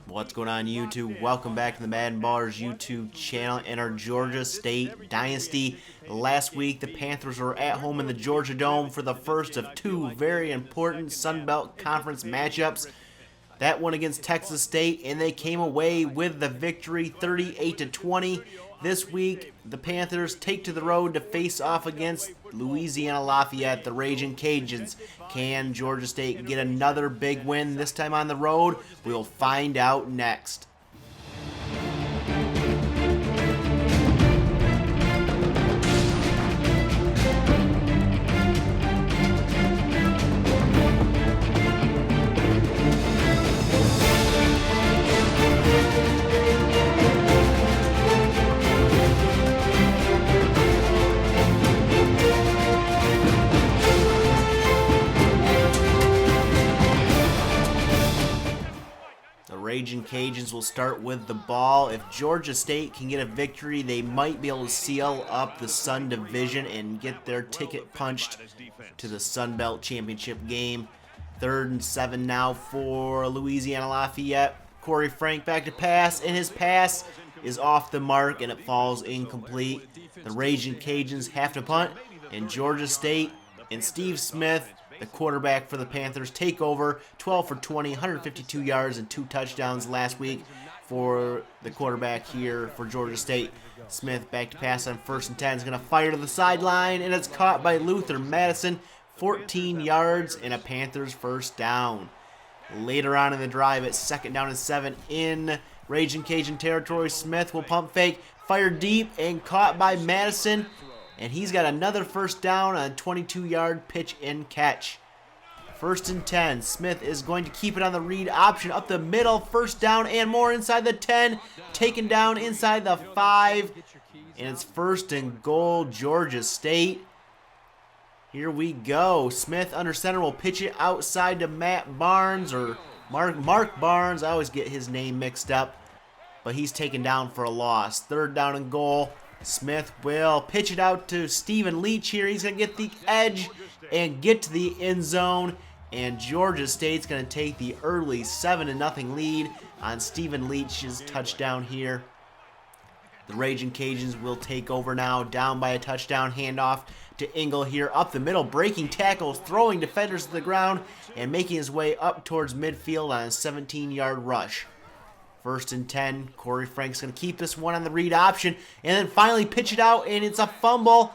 What's going on, YouTube? Welcome back to the MaddenBallerz YouTube channel and our Georgia State Dynasty. Last week, the Panthers were at home in the Georgia Dome for the first of two very important Sun Belt Conference matchups. That one against Texas State, and they came away with the victory 38-20. This week, the Panthers take to the road to face off against Louisiana Lafayette, the Raging Cajuns. Can Georgia State get another big win this time on the road? We'll find out next. Raging Cajuns will start with the ball. If Georgia State can get a victory, they might be able to seal up the Sun Division and get their ticket punched to the Sun Belt Championship game. 3rd and 7 now for Louisiana Lafayette. Corey Frank back to pass, and his pass is off the mark and it falls incomplete. The Raging Cajuns have to punt, and Georgia State and Steve Smith, the quarterback for the Panthers, take over. 12 for 20, 152 yards and 2 touchdowns last week for the quarterback here for Georgia State. Smith back to pass on 1st and 10. Is going to fire to the sideline, and it's caught by Luther Madison. 14 yards and a Panthers first down. Later on in the drive, at 2nd down and 7 in Raging Cajun territory, Smith will pump fake, fire deep, and caught by Madison. And he's got another first down on a 22-yard pitch and catch. 1st and 10. Smith is going to keep it on the read option up the middle. 1st down and more inside the 10. Taken down inside the 5. And it's 1st and goal, Georgia State. Here we go. Smith under center will pitch it outside to Matt Barnes, or Mark Barnes. I always get his name mixed up. But he's taken down for a loss. 3rd down and goal. Smith will pitch it out to Stephen Leach here. He's going to get the edge and get to the end zone. And Georgia State's going to take the early 7-0 lead on Stephen Leach's touchdown here. The Raging Cajuns will take over now, down by a touchdown. Handoff to Engel here up the middle, breaking tackles, throwing defenders to the ground, and making his way up towards midfield on a 17-yard rush. 1st and 10. Corey Frank's going to keep this one on the read option and then finally pitch it out, and it's a fumble.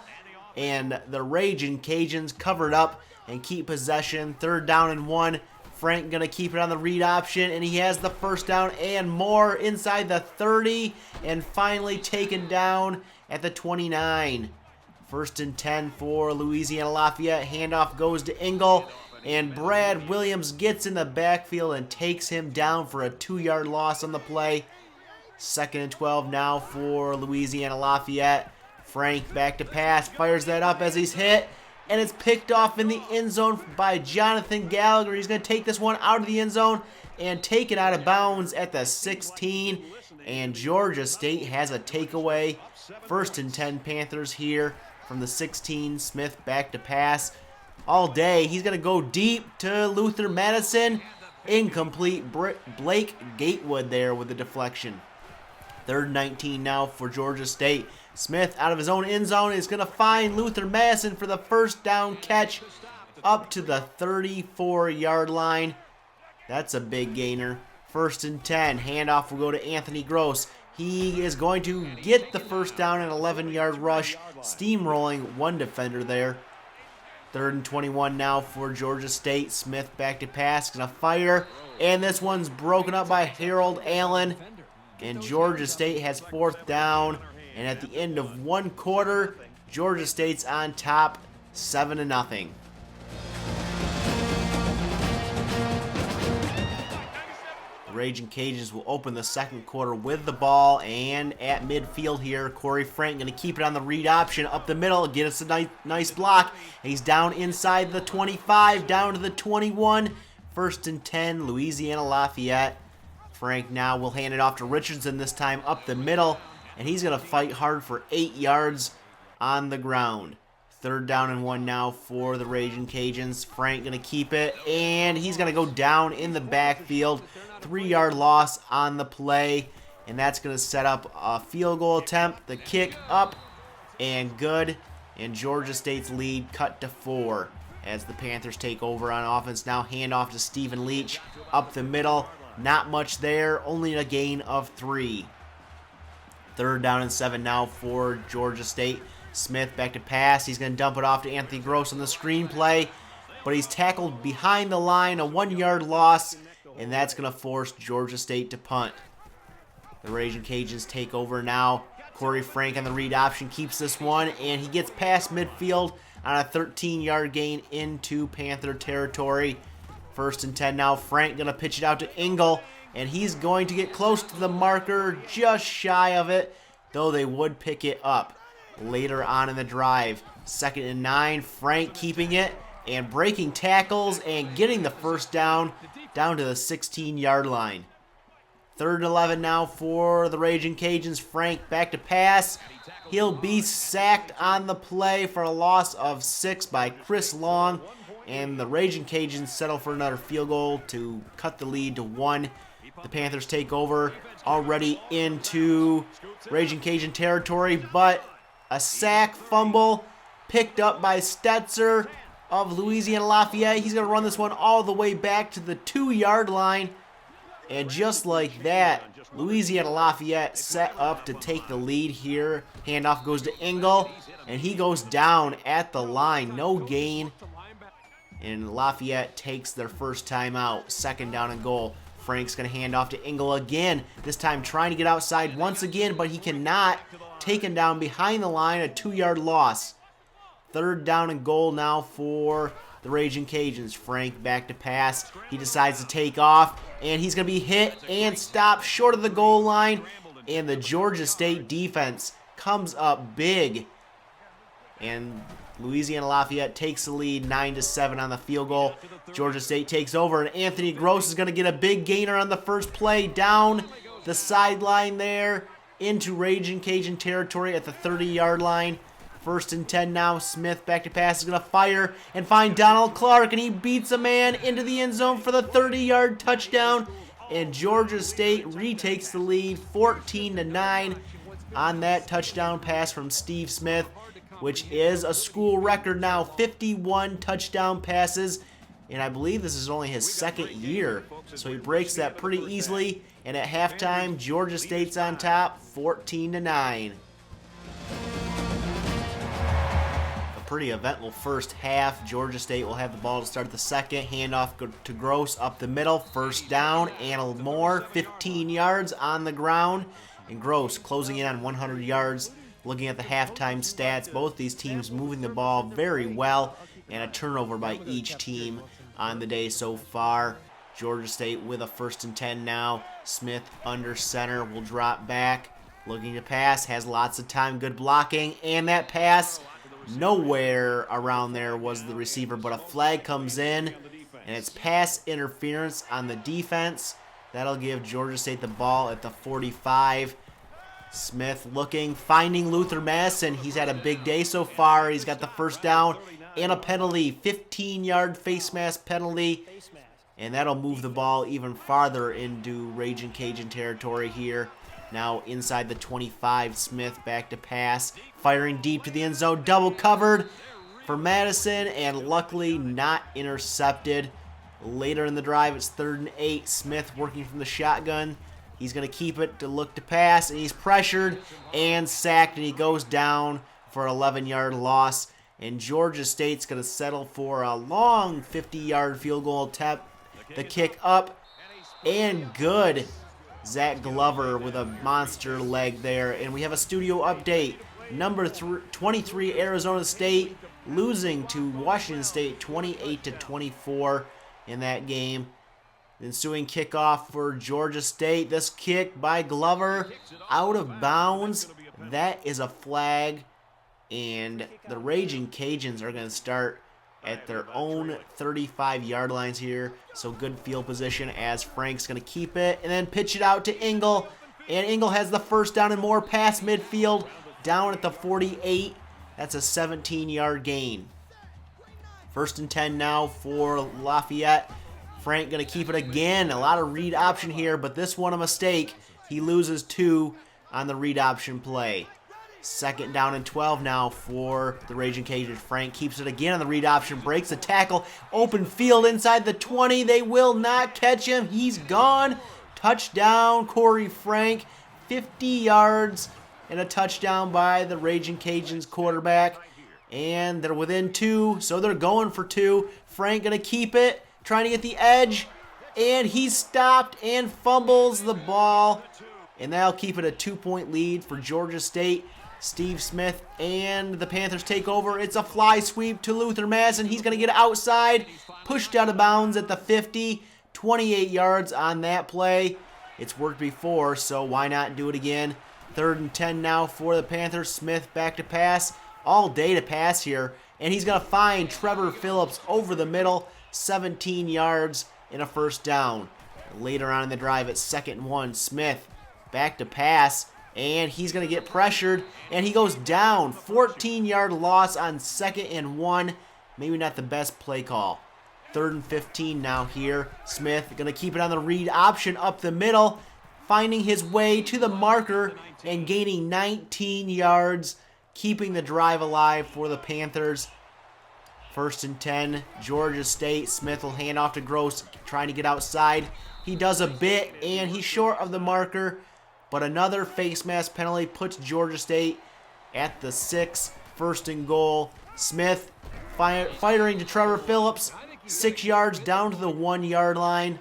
And the Raging Cajuns cover it up and keep possession. 3rd down and 1. Frank going to keep it on the read option, and he has the first down and more inside the 30, and finally taken down at the 29. 1st and 10 for Louisiana Lafayette. Handoff goes to Engel. And Brad Williams gets in the backfield and takes him down for a 2-yard loss on the play. 2nd and 12 now for Louisiana Lafayette. Frank back to pass, fires that up as he's hit, and it's picked off in the end zone by Jonathan Gallagher. He's going to take this one out of the end zone and take it out of bounds at the 16. And Georgia State has a takeaway. 1st and 10 Panthers here from the 16. Smith back to pass. All day, he's going to go deep to Luther Madison. Incomplete. Blake Gatewood there with the deflection. 3rd and 19 now for Georgia State. Smith out of his own end zone is going to find Luther Madison for the first down catch up to the 34-yard line. That's a big gainer. 1st and 10. Handoff will go to Anthony Gross. He is going to get the first down and 11-yard rush, steamrolling one defender there. 3rd and 21 now for Georgia State. Smith back to pass, gonna fire, and this one's broken up by Harold Allen. And Georgia State has 4th down, and at the end of 1 quarter, Georgia State's on top, 7-0. Raging Cajuns will open the 2nd quarter with the ball, and at midfield here, Corey Frank going to keep it on the read option up the middle, get us a nice block. He's down inside the 25, down to the 21. 1st and 10, Louisiana Lafayette. Frank now will hand it off to Richardson, this time up the middle, and he's going to fight hard for 8 yards on the ground. Third down and 1 now for the Raging Cajuns. Frank going to keep it, and he's going to go down in the backfield. 3-yard loss on the play, and that's going to set up a field goal attempt. The kick up and good, and Georgia State's lead cut to 4 as the Panthers take over on offense. Now handoff to Stephen Leach up the middle. Not much there, only a gain of 3. Third down and 7 now for Georgia State. Smith back to pass. He's going to dump it off to Anthony Gross on the screen play, but he's tackled behind the line, a 1-yard loss, and that's going to force Georgia State to punt. The Raging Cajuns take over now. Corey Frank on the read option keeps this one, and he gets past midfield on a 13-yard gain into Panther territory. First and 10 now. Frank going to pitch it out to Engel, and he's going to get close to the marker, just shy of it, though they would pick it up later on in the drive. Second and 9, Frank keeping it and breaking tackles and getting the first down to the 16-yard line. Third and 11 now for the Raging Cajuns. Frank back to pass. He'll be sacked on the play for a loss of 6 by Chris Long, and the Raging Cajuns settle for another field goal to cut the lead to 1. The Panthers take over already into Raging Cajun territory, but a sack fumble picked up by Stetzer of Louisiana Lafayette. He's going to run this one all the way back to the 2-yard line. And just like that, Louisiana Lafayette set up to take the lead here. Handoff goes to Engel, and he goes down at the line. No gain. And Lafayette takes their first timeout. Second down and goal. Frank's going to hand off to Engel again. This time trying to get outside once again, but he cannot. Taken down behind the line, a 2-yard loss. Third down and goal now for the Raging Cajuns. Frank back to pass. He decides to take off, and he's going to be hit and stopped short of the goal line. And the Georgia State defense comes up big. And Louisiana Lafayette takes the lead 9-7 on the field goal. Georgia State takes over, and Anthony Gross is going to get a big gainer on the first play down the sideline there into Raging Cajun territory at the 30-yard line. First and 10 now. Smith back to pass is going to fire and find Donald Clark, and he beats a man into the end zone for the 30-yard touchdown. And Georgia State retakes the lead 14-9 on that touchdown pass from Steve Smith, which is a school record now, 51 touchdown passes, and I believe this is only his second year, so he breaks that pretty easily. And at halftime, Georgia State's on top, 14-9. A pretty eventful first half. Georgia State will have the ball to start the second. Handoff to Gross up the middle, first down, and more, 15 yards on the ground, and Gross closing in on 100 yards. Looking at the halftime stats, both these teams moving the ball very well, and a turnover by each team on the day so far. Georgia State with a first and 10 now. Smith under center will drop back. Looking to pass, has lots of time, good blocking, and that pass, nowhere around there was the receiver, but a flag comes in, and it's pass interference on the defense. That'll give Georgia State the ball at the 45. Smith looking, finding Luther Madison. He's had a big day so far. He's got the first down and a penalty, 15-yard face mask penalty, and that'll move the ball even farther into Raging Cajun territory here. Now inside the 25, Smith back to pass, firing deep to the end zone, double covered for Madison, and luckily not intercepted. Later in the drive, it's 3rd and 8. Smith working from the shotgun. He's going to keep it to look to pass, and he's pressured and sacked, and he goes down for an 11-yard loss. And Georgia State's going to settle for a long 50-yard field goal attempt. The kick up and good. Zach Glover with a monster leg there. And we have a studio update. Number 23 Arizona State losing to Washington State 28-24 in that game. The ensuing kickoff for Georgia State. This kick by Glover out of bounds. That is a flag. And the Raging Cajuns are going to start at their own 35-yard lines here. So good field position as Frank's going to keep it and then pitch it out to Engel. And Engel has the first down and more past midfield down at the 48. That's a 17-yard gain. 1st and 10 now for Lafayette. Frank going to keep it again. A lot of read option here, but this one a mistake. He loses 2 on the read option play. 2nd down and 12 now for the Raging Cajuns. Frank keeps it again on the read option, breaks the tackle, open field inside the 20. They will not catch him. He's gone. Touchdown, Corey Frank. 50 yards and a touchdown by the Raging Cajuns quarterback. And they're within 2, so they're going for 2. Frank going to keep it, trying to get the edge, and he's stopped and fumbles the ball. And that'll keep it a 2-point lead for Georgia State. Steve Smith and the Panthers take over. It's a fly sweep to Luther Madsen. He's going to get outside, pushed out of bounds at the 50. 28 yards on that play. It's worked before, so why not do it again? 3rd and 10 now for the Panthers. Smith back to pass. All day to pass here. And he's going to find Trevor Phillips over the middle. 17 yards and a 1st down. Later on in the drive at 2nd and 1, Smith back to pass. And he's going to get pressured. And he goes down. 14-yard loss on 2nd and 1. Maybe not the best play call. 3rd and 15 now here. Smith going to keep it on the read option up the middle. Finding his way to the marker and gaining 19 yards. Keeping the drive alive for the Panthers. 1st and 10, Georgia State. Smith will hand off to Gross, trying to get outside. He does a bit, and he's short of the marker. But another face mask penalty puts Georgia State at the 6. 1st and goal. Smith firing to Trevor Phillips. 6 yards down to the 1-yard line.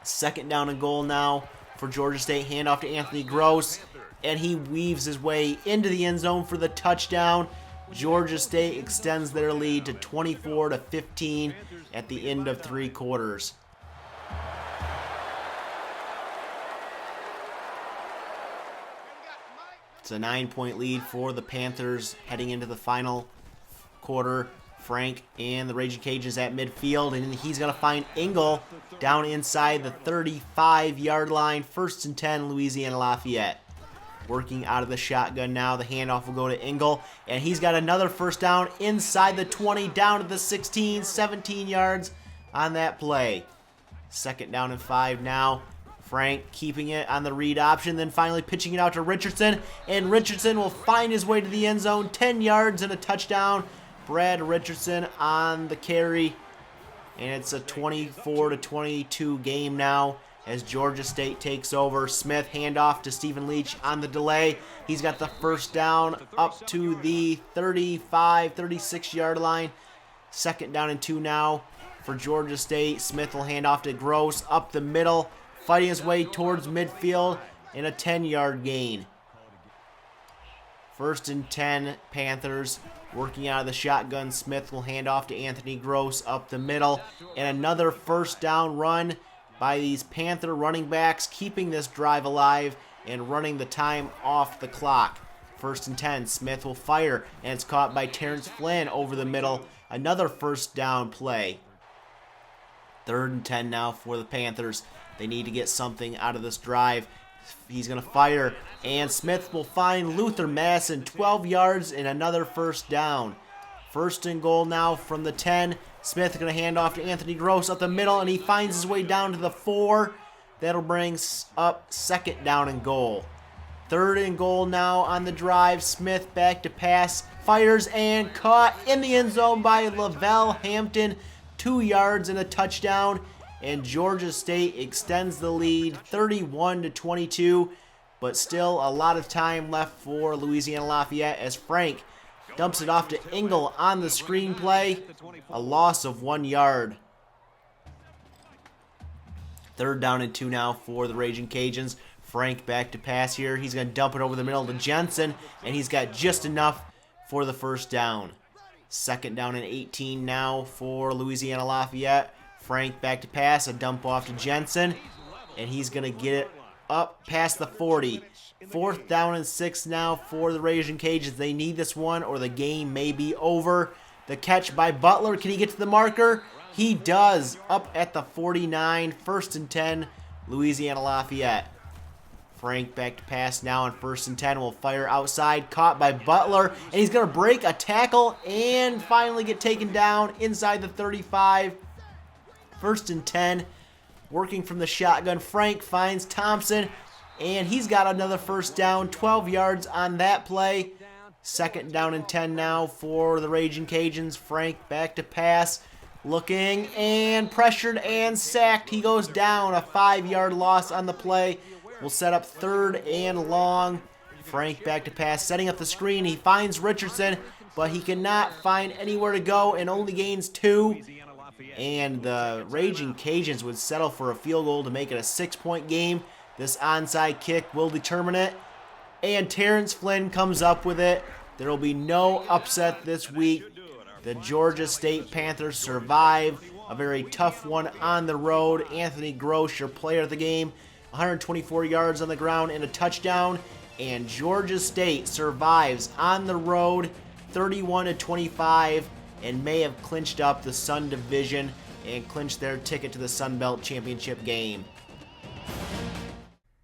2nd down and goal now for Georgia State. Handoff to Anthony Gross. And he weaves his way into the end zone for the touchdown. Georgia State extends their lead to 24-15 at the end of 3 quarters. It's a 9-point lead for the Panthers heading into the final quarter. Frank and the Raging Cajuns at midfield, and he's going to find Engel down inside the 35-yard line. 1st and 10, Louisiana Lafayette. Working out of the shotgun now. The handoff will go to Engel, and he's got another 1st down inside the 20, down to the 16, 17 yards on that play. 2nd down and 5 now. Frank keeping it on the read option, then finally pitching it out to Richardson, and Richardson will find his way to the end zone. 10 yards and a touchdown. Brad Richardson on the carry, and it's a 24-22 game now as Georgia State takes over. Smith handoff to Stephen Leach on the delay. He's got the 1st down up to the 35, 36-yard line. 2nd down and 2 now for Georgia State. Smith will hand off to Gross up the middle, fighting his way towards midfield in a 10-yard gain. 1st and 10, Panthers. Working out of the shotgun, Smith will hand off to Anthony Gross up the middle. And another 1st down run by these Panther running backs, keeping this drive alive and running the time off the clock. 1st and 10, Smith will fire, and it's caught by Terrence Flynn over the middle. Another 1st down play. 3rd and 10 now for the Panthers. They need to get something out of this drive. He's going to fire, and Smith will find Luther Madsen 12 yards and another 1st down. 1st and goal now from the 10. Smith is going to hand off to Anthony Gross up the middle, and he finds his way down to the 4. That'll bring up 2nd down and goal. 3rd and goal now on the drive. Smith back to pass, fires, and caught in the end zone by Lavelle Hampton. 2 yards and a touchdown. And Georgia State extends the lead 31-22, but still a lot of time left for Louisiana Lafayette as Frank dumps it off to Engel on the screenplay. A loss of 1 yard. 3rd down and 2 now for the Raging Cajuns. Frank back to pass here. He's going to dump it over the middle to Jensen, and he's got just enough for the 1st down. 2nd down and 18 now for Louisiana Lafayette. Frank back to pass, a dump off to Jensen, and he's going to get it up past the 40. 4th down and 6 now for the Raging Cajuns. They need this one or the game may be over. The catch by Butler. Can he get to the marker? He does, up at the 49. 1st and 10, Louisiana Lafayette. Frank back to pass now on 1st and 10. Will fire outside, caught by Butler, and he's going to break a tackle and finally get taken down inside the 35. 1st and 10. Working from the shotgun, Frank finds Thompson, and he's got another 1st down, 12 yards on that play. 2nd down and 10 now for the Raging Cajuns. Frank back to pass, looking and pressured and sacked. He goes down, a 5-yard loss on the play. Will set up 3rd and long. Frank back to pass, setting up the screen. He finds Richardson, but he cannot find anywhere to go and only gains 2. And the Raging Cajuns would settle for a field goal to make it a 6-point game. This onside kick will determine it. And Terrence Flynn comes up with it. There will be no upset this week. The Georgia State Panthers survive a very tough one on the road. Anthony Gross, your player of the game, 124 yards on the ground and a touchdown. And Georgia State survives on the road 31-25 and may have clinched up the Sun Division and clinched their ticket to the Sun Belt Championship game.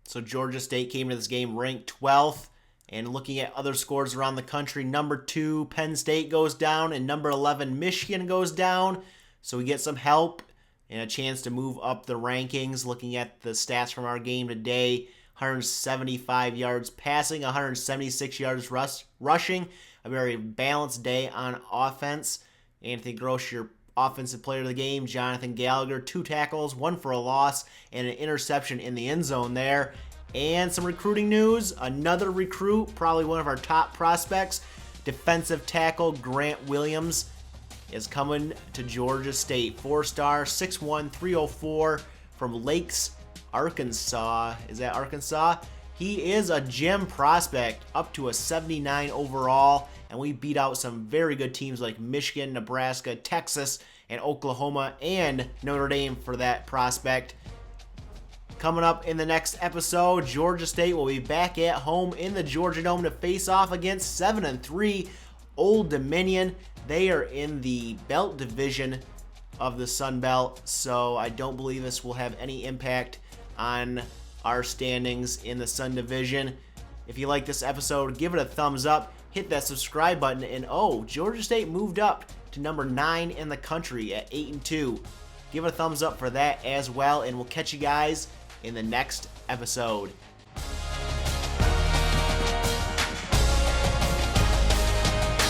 So Georgia State came to this game ranked 12th. And looking at other scores around the country, number 2, Penn State goes down, and number 11, Michigan goes down. So we get some help and a chance to move up the rankings. Looking at the stats from our game today, 175 yards passing, 176 yards rushing. A very balanced day on offense. Anthony Gross, your offensive player of the game. Jonathan Gallagher, 2 tackles, 1 for a loss, and an interception in the end zone there. And some recruiting news. Another recruit, probably one of our top prospects, defensive tackle Grant Williams, is coming to Georgia State. 4-star, 6'1", 304 from Lakes, Arkansas. Is that Arkansas? He is a gem prospect, up to a 79 overall, and we beat out some very good teams like Michigan, Nebraska, Texas, and Oklahoma, and Notre Dame for that prospect. Coming up in the next episode, Georgia State will be back at home in the Georgia Dome to face off against 7-3 Old Dominion. They are in the Belt Division of the Sun Belt, so I don't believe this will have any impact on our standings in the Sun Division. If you like this episode, give it a thumbs up, hit that subscribe button, and Georgia State moved up to number 9 in the country at 8-2. Give it a thumbs up for that as well, and we'll catch you guys in the next episode.